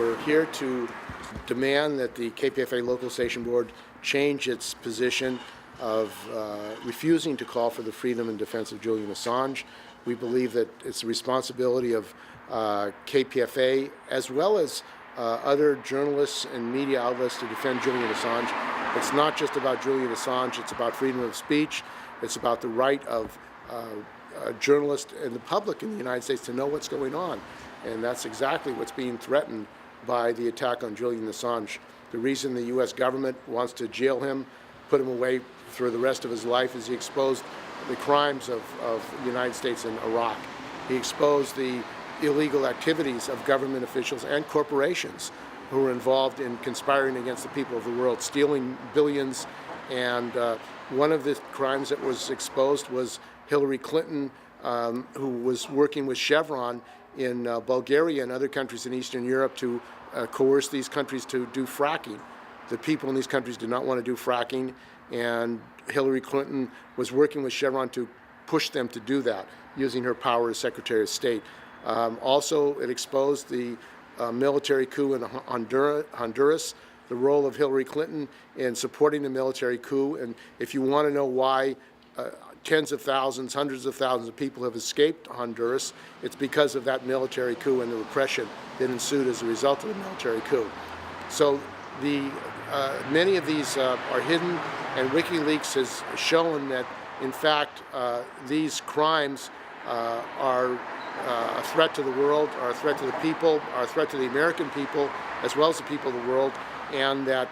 We're here to demand that the KPFA Local Station Board change its position of refusing to call for the freedom and defense of Julian Assange. We believe that it's the responsibility of KPFA as well as other journalists and media outlets to defend Julian Assange. It's not just about Julian Assange, it's about freedom of speech. It's about the right of journalists and the public in the United States to know what's going on. And that's exactly what's being threatened by the attack on Julian Assange. The reason the U.S. government wants to jail him, put him away for the rest of his life, is he exposed the crimes of the United States in Iraq. He exposed the illegal activities of government officials and corporations who were involved in conspiring against the people of the world, stealing billions. And one of the crimes that was exposed was Hillary Clinton, who was working with Chevron in Bulgaria and other countries in Eastern Europe to coerce these countries to do fracking. The people in these countries did not want to do fracking, and Hillary Clinton was working with Chevron to push them to do that, using her power as Secretary of State. Also, it exposed the military coup in Honduras, the role of Hillary Clinton in supporting the military coup. And if you want to know why tens of thousands, hundreds of thousands of people have escaped Honduras, it's because of that military coup and the repression that ensued as a result of the military coup. So many of these are hidden, and WikiLeaks has shown that, in fact, these crimes are a threat to the world, are a threat to the people, are a threat to the American people, as well as the people of the world, and that,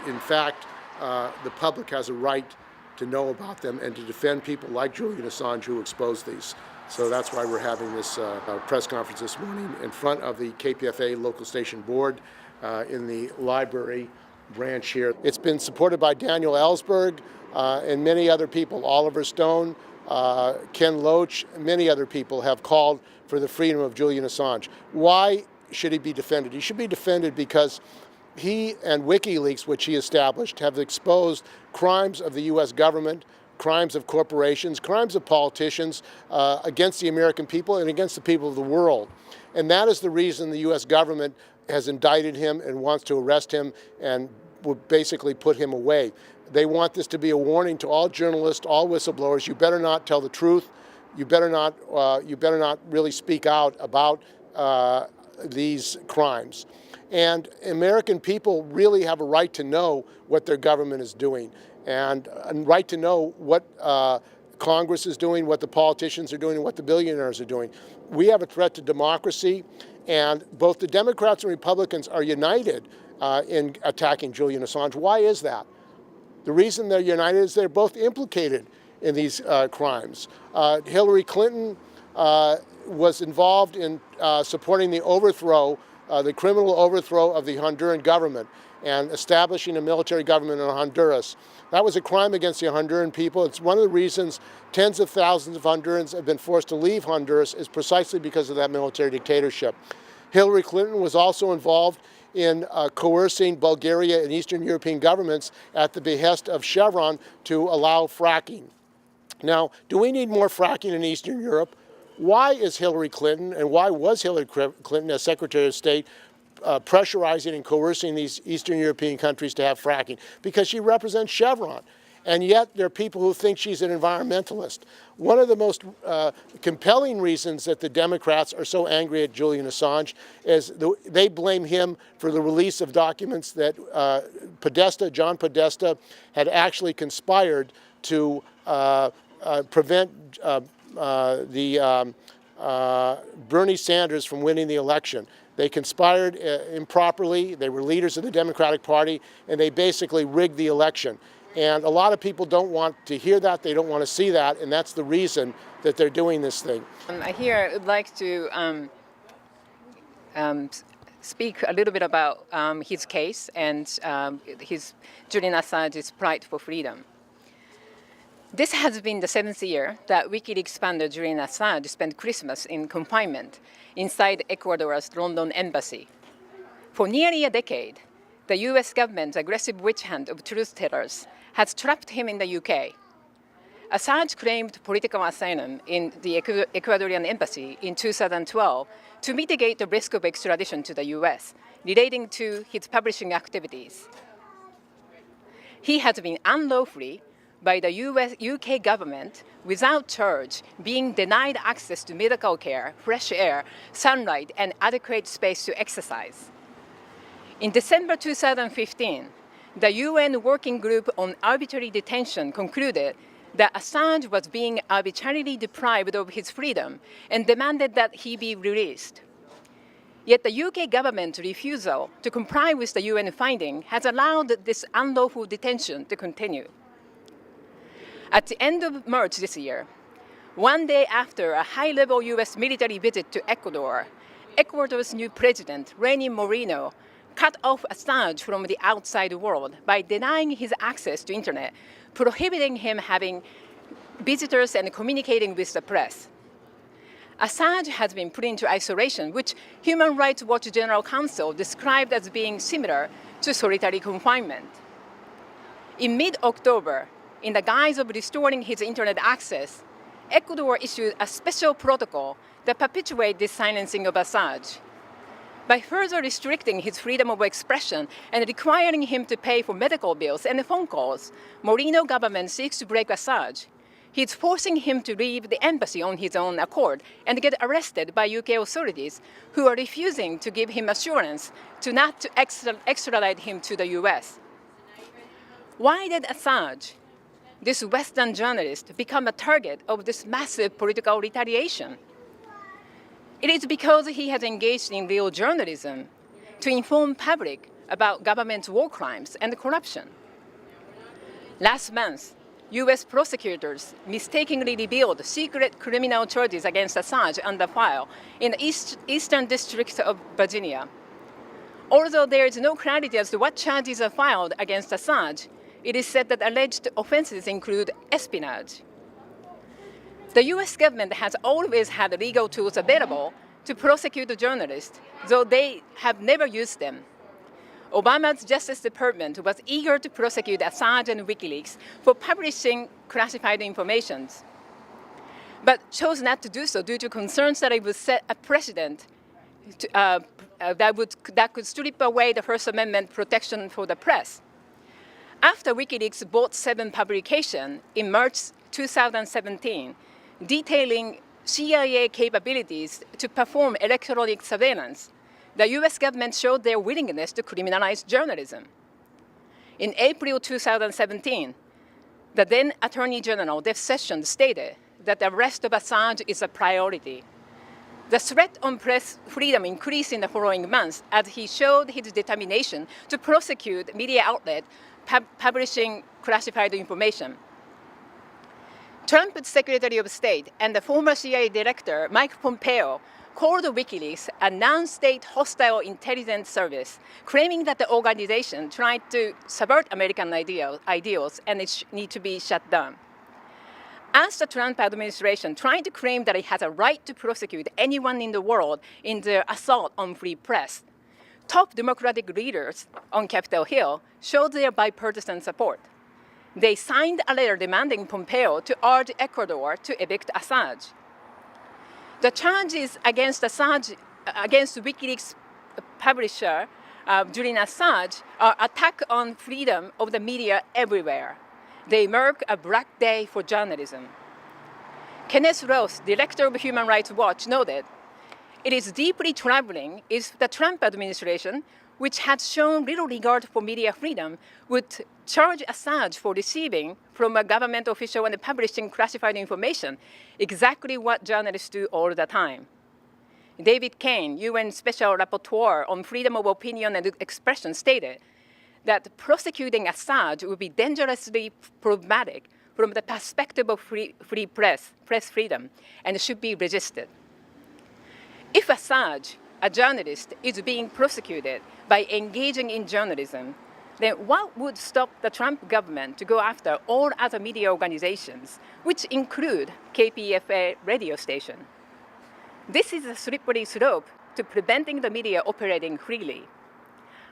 in fact, the public has a right to know about them and to defend people like Julian Assange who exposed these. So that's why we're having this press conference this morning in front of the KPFA Local Station Board in the library branch here. It's been supported by Daniel Ellsberg and many other people. Oliver Stone, Ken Loach, many other people have called for the freedom of Julian Assange. Why should he be defended? He should be defended because he and WikiLeaks, which he established, have exposed crimes of the U.S. government, crimes of corporations, crimes of politicians against the American people and against the people of the world. And that is the reason the U.S. government has indicted him and wants to arrest him and would basically put him away. They want this to be a warning to all journalists, all whistleblowers. You better not tell the truth. You better not really speak out about these crimes. And American people really have a right to know what their government is doing, and a right to know what Congress is doing, what the politicians are doing, and what the billionaires are doing. We have a threat to democracy, and both the Democrats and Republicans are united in attacking Julian Assange. Why is that? The reason they're united is they're both implicated in these crimes. Hillary Clinton was involved in supporting the overthrow, the criminal overthrow of the Honduran government and establishing a military government in Honduras. That was a crime against the Honduran people. It's one of the reasons tens of thousands of Hondurans have been forced to leave Honduras, is precisely because of that military dictatorship. Hillary Clinton was also involved in coercing Bulgaria and Eastern European governments at the behest of Chevron to allow fracking. Now, do we need more fracking in Eastern Europe? Why is Hillary Clinton, and why was Hillary Clinton as Secretary of State, pressurizing and coercing these Eastern European countries to have fracking? Because she represents Chevron. And yet there are people who think she's an environmentalist. One of the most compelling reasons that the Democrats are so angry at Julian Assange is they blame him for the release of documents that John Podesta had actually conspired to prevent Bernie Sanders from winning the election. They conspired improperly. They were leaders of the Democratic Party, and they basically rigged the election. And a lot of people don't want to hear that. They don't want to see that, and that's the reason that they're doing this thing. Here, I would like to speak a little bit about his case and Julian Assange's plight for freedom. This has been the 7th year that WikiLeaks founder Julian Assange spent Christmas in confinement inside Ecuador's London embassy. For nearly a decade, the US government's aggressive witch hunt of truth tellers has trapped him in the UK. Assange claimed political asylum in the Ecuadorian embassy in 2012 to mitigate the risk of extradition to the US relating to his publishing activities. He has been unlawfully by the UK government without charge being denied access to medical care, fresh air, sunlight, and adequate space to exercise. In December 2015, the UN Working Group on Arbitrary Detention concluded that Assange was being arbitrarily deprived of his freedom and demanded that he be released. Yet the UK government's refusal to comply with the UN finding has allowed this unlawful detention to continue. At the end of March this year, one day after a high-level US military visit to Ecuador, Ecuador's new president, Lenin Moreno, cut off Assange from the outside world by denying his access to internet, prohibiting him having visitors and communicating with the press. Assange has been put into isolation, which Human Rights Watch General Counsel described as being similar to solitary confinement. In mid-October, in the guise of restoring his internet access, Ecuador issued a special protocol that perpetuates this silencing of Assange. By further restricting his freedom of expression and requiring him to pay for medical bills and phone calls, Moreno government seeks to break Assange. He's forcing him to leave the embassy on his own accord and get arrested by UK authorities who are refusing to give him assurance to not to extradite him to the US. Why did Assange, this Western journalist, become a target of this massive political retaliation? It is because he has engaged in real journalism to inform public about government war crimes and corruption. Last month, US prosecutors mistakenly revealed secret criminal charges against Assange under file in the Eastern District of Virginia. Although there is no clarity as to what charges are filed against Assange, it is said that alleged offenses include espionage. The US government has always had legal tools available to prosecute journalists, though they have never used them. Obama's Justice Department was eager to prosecute Assange and WikiLeaks for publishing classified information, but chose not to do so due to concerns that it would set a precedent that could strip away the First Amendment protection for the press. After WikiLeaks bought 7 publications in March 2017, detailing CIA capabilities to perform electronic surveillance, the US government showed their willingness to criminalize journalism. In April 2017, the then Attorney General, Jeff Sessions, stated that the arrest of Assange is a priority. The threat on press freedom increased in the following months as he showed his determination to prosecute media outlets publishing classified information. Trump's Secretary of State and the former CIA Director, Mike Pompeo, called WikiLeaks a non-state hostile intelligence service, claiming that the organization tried to subvert American ideals and it need to be shut down. As the Trump administration tried to claim that it has a right to prosecute anyone in the world in their assault on free press, top Democratic leaders on Capitol Hill showed their bipartisan support. They signed a letter demanding Pompeo to urge Ecuador to evict Assange. The charges against WikiLeaks publisher Julian Assange are attack on freedom of the media everywhere. They mark a black day for journalism. Kenneth Roth, director of Human Rights Watch, noted, "It is deeply troubling if the Trump administration, which has shown little regard for media freedom, would charge Assange for receiving from a government official and publishing classified information, exactly what journalists do all the time." David Kane, UN Special Rapporteur on Freedom of Opinion and Expression, stated that prosecuting Assange would be dangerously problematic from the perspective of free press freedom, and should be resisted. If Assange, a journalist, is being prosecuted by engaging in journalism, then what would stop the Trump government to go after all other media organizations, which include KPFA radio station? This is a slippery slope to preventing the media operating freely.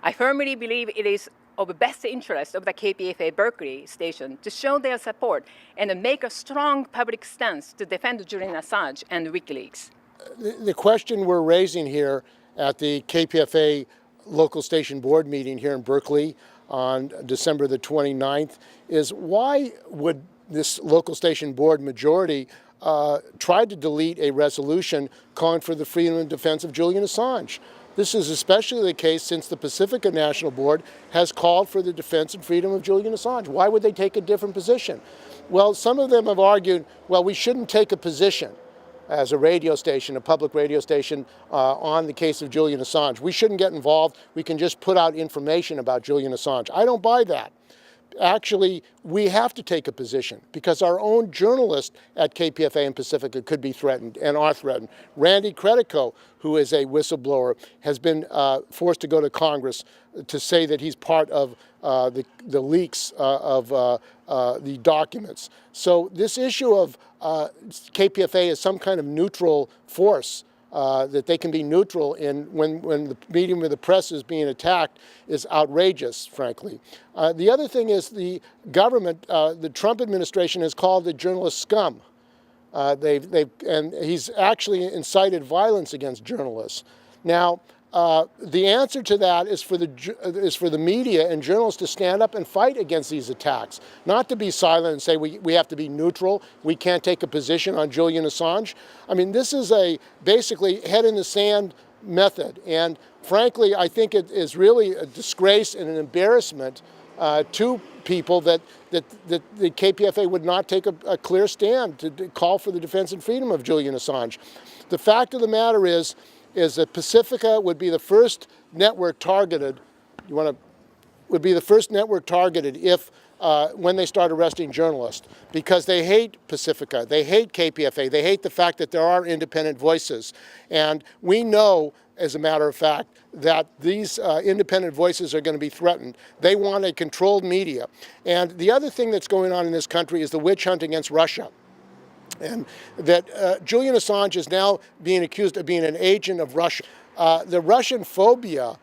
I firmly believe it is of the best interest of the KPFA Berkeley station to show their support and make a strong public stance to defend Julian Assange and WikiLeaks. The question we're raising here at the KPFA Local Station Board meeting here in Berkeley on December the 29th is why would this local station board majority try to delete a resolution calling for the freedom and defense of Julian Assange? This is especially the case since the Pacifica National Board has called for the defense and freedom of Julian Assange. Why would they take a different position? Well, some of them have argued, well, we shouldn't take a position as a radio station, a public radio station, on the case of Julian Assange. We shouldn't get involved. We can just put out information about Julian Assange. I don't buy that. Actually, we have to take a position because our own journalists at KPFA and Pacifica could be threatened and are threatened. Randy Credico, who is a whistleblower, has been forced to go to Congress to say that he's part of the leaks of the documents. So this issue of KPFA as some kind of neutral force, that they can be neutral in when the medium of the press is being attacked is outrageous, frankly. The other thing is the government, the Trump administration has called the journalists scum. And he's actually incited violence against journalists. Now, the answer to that is for the media and journalists to stand up and fight against these attacks, not to be silent and say we have to be neutral, we can't take a position on Julian Assange. I mean, this is a basically head in the sand method, and frankly, I think it is really a disgrace and an embarrassment to people that the KPFA would not take a clear stand to call for the defense and freedom of Julian Assange. The fact of the matter is that Pacifica would be the first network targeted. Would be the first network targeted if when they start arresting journalists, because they hate Pacifica, they hate KPFA, they hate the fact that there are independent voices, and we know, as a matter of fact, that these independent voices are going to be threatened. They want a controlled media, and the other thing that's going on in this country is the witch hunt against Russia. And that Julian Assange is now being accused of being an agent of Russia. The Russian phobia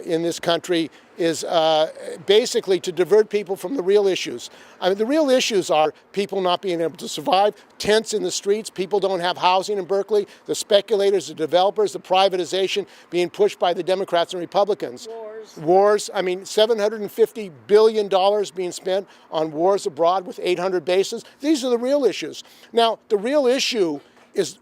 in this country is basically to divert people from the real issues. I mean, the real issues are people not being able to survive, tents in the streets, people don't have housing in Berkeley, the speculators, the developers, the privatization being pushed by the Democrats and Republicans. Wars. I mean, $750 billion being spent on wars abroad with 800 bases. These are the real issues. Now, the real issue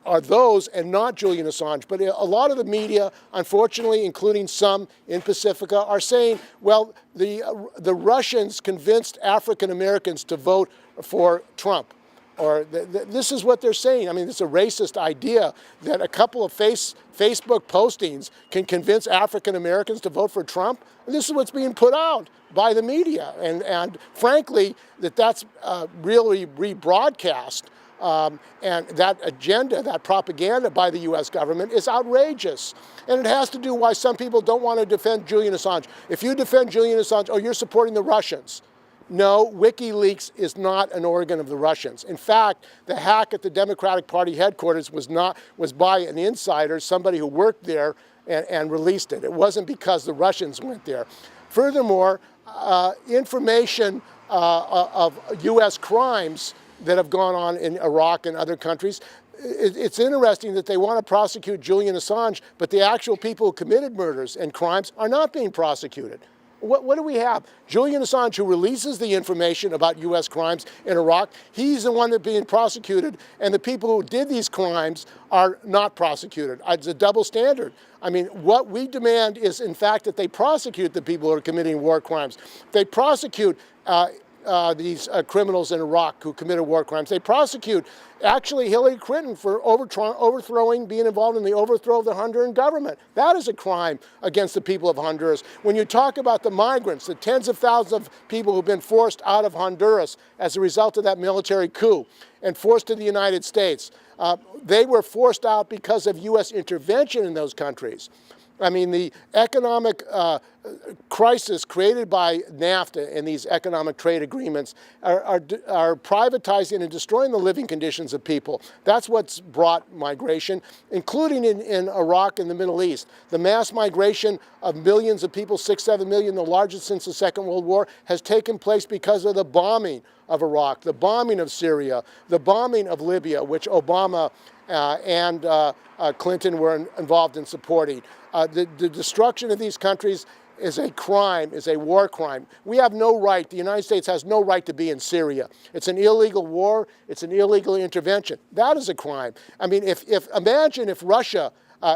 are those and not Julian Assange. But a lot of the media, unfortunately, including some in Pacifica, are saying, well, the Russians convinced African Americans to vote for Trump. Or this is what they're saying. I mean, it's a racist idea that a couple of Facebook postings can convince African Americans to vote for Trump. And this is what's being put out by the media. And frankly, that's really rebroadcast. And that agenda, that propaganda by the U.S. government is outrageous. And it has to do why some people don't want to defend Julian Assange. If you defend Julian Assange, oh, you're supporting the Russians. No, WikiLeaks is not an organ of the Russians. In fact, the hack at the Democratic Party headquarters was by an insider, somebody who worked there, and released it. It wasn't because the Russians went there. Furthermore, information of U.S. crimes that have gone on in Iraq and other countries. It's interesting that they want to prosecute Julian Assange, but the actual people who committed murders and crimes are not being prosecuted. What do we have? Julian Assange, who releases the information about U.S. crimes in Iraq, he's the one that's being prosecuted, and the people who did these crimes are not prosecuted. It's a double standard. I mean, what we demand is, in fact, that they prosecute the people who are committing war crimes. They prosecute these criminals in Iraq who committed war crimes. They prosecute, actually, Hillary Clinton for being involved in the overthrow of the Honduran government. That is a crime against the people of Honduras. When you talk about the migrants, the tens of thousands of people who've been forced out of Honduras as a result of that military coup and forced to the United States, they were forced out because of U.S. intervention in those countries. I mean, the economic crisis created by NAFTA and these economic trade agreements are privatizing and destroying the living conditions of people. That's what's brought migration, including in Iraq and the Middle East. The mass migration of millions of people, 6-7 million, the largest since the Second World War, has taken place because of the bombing of Iraq, the bombing of Syria, the bombing of Libya, which Obama and Clinton were involved in supporting. The destruction of these countries is a crime, is a war crime. We have no right, the United States has no right to be in Syria. It's an illegal war, it's an illegal intervention. That is a crime. I mean, imagine if Russia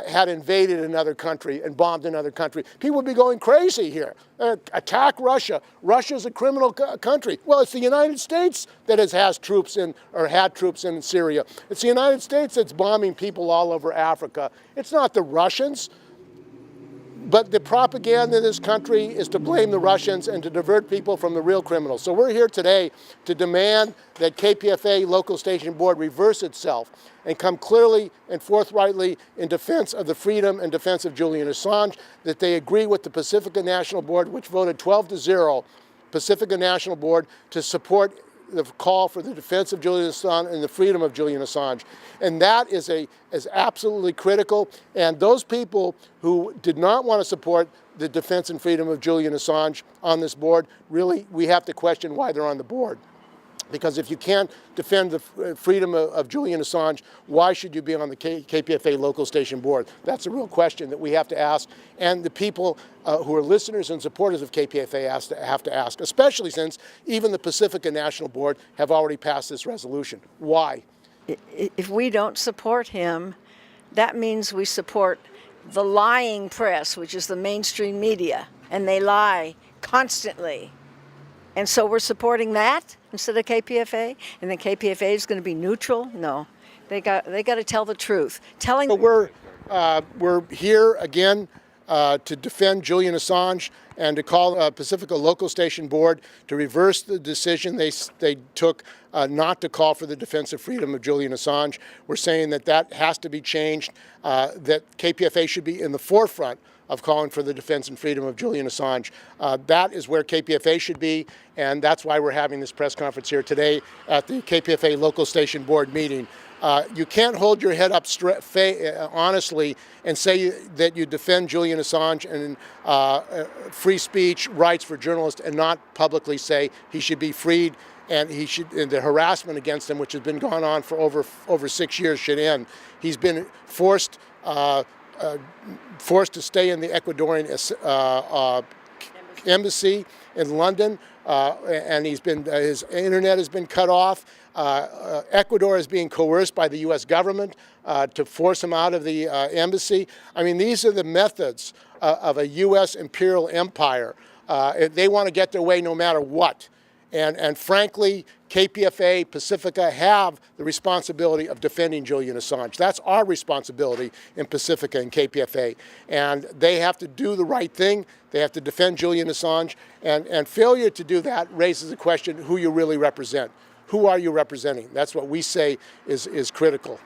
had invaded another country and bombed another country. People would be going crazy here. Attack Russia. Russia's a criminal country. Well, it's the United States that has troops in, or had troops in Syria. It's the United States that's bombing people all over Africa. It's not the Russians. But the propaganda in this country is to blame the Russians and to divert people from the real criminals. So we're here today to demand that KPFA Local Station Board reverse itself and come clearly and forthrightly in defense of the freedom and defense of Julian Assange, that they agree with the Pacifica National Board, which voted 12-0, Pacifica National Board, to support the call for the defense of Julian Assange and the freedom of Julian Assange. And that is absolutely critical. And those people who did not want to support the defense and freedom of Julian Assange on this board, really, we have to question why they're on the board. Because if you can't defend the freedom of Julian Assange, why should you be on the KPFA Local Station Board? That's a real question that we have to ask, and the people who are listeners and supporters of KPFA have to ask, especially since even the Pacifica National Board have already passed this resolution. Why? If we don't support him, that means we support the lying press, which is the mainstream media, and they lie constantly. And so we're supporting that instead of KPFA, and then KPFA is going to be neutral? No, they got to tell the truth. We're here again to defend Julian Assange and to call Pacifica Local Station Board to reverse the decision they took not to call for the defense of freedom of Julian Assange. We're saying that has to be changed, that KPFA should be in the forefront of calling for the defense and freedom of Julian Assange. That is where KPFA should be, and that's why we're having this press conference here today at the KPFA Local Station Board meeting. You can't hold your head up honestly and say that you defend Julian Assange and free speech rights for journalists and not publicly say he should be freed and the harassment against him, which has been going on for over 6 years, should end. He's been forced to stay in the Ecuadorian embassy in London, and his internet has been cut off. Ecuador is being coerced by the U.S. government to force him out of the embassy. I mean, these are the methods of a U.S. imperial empire. They want to get their way no matter what. And frankly, KPFA, Pacifica have the responsibility of defending Julian Assange. That's our responsibility in Pacifica and KPFA. And they have to do the right thing. They have to defend Julian Assange. And failure to do that raises the question who you really represent. Who are you representing? That's what we say is critical.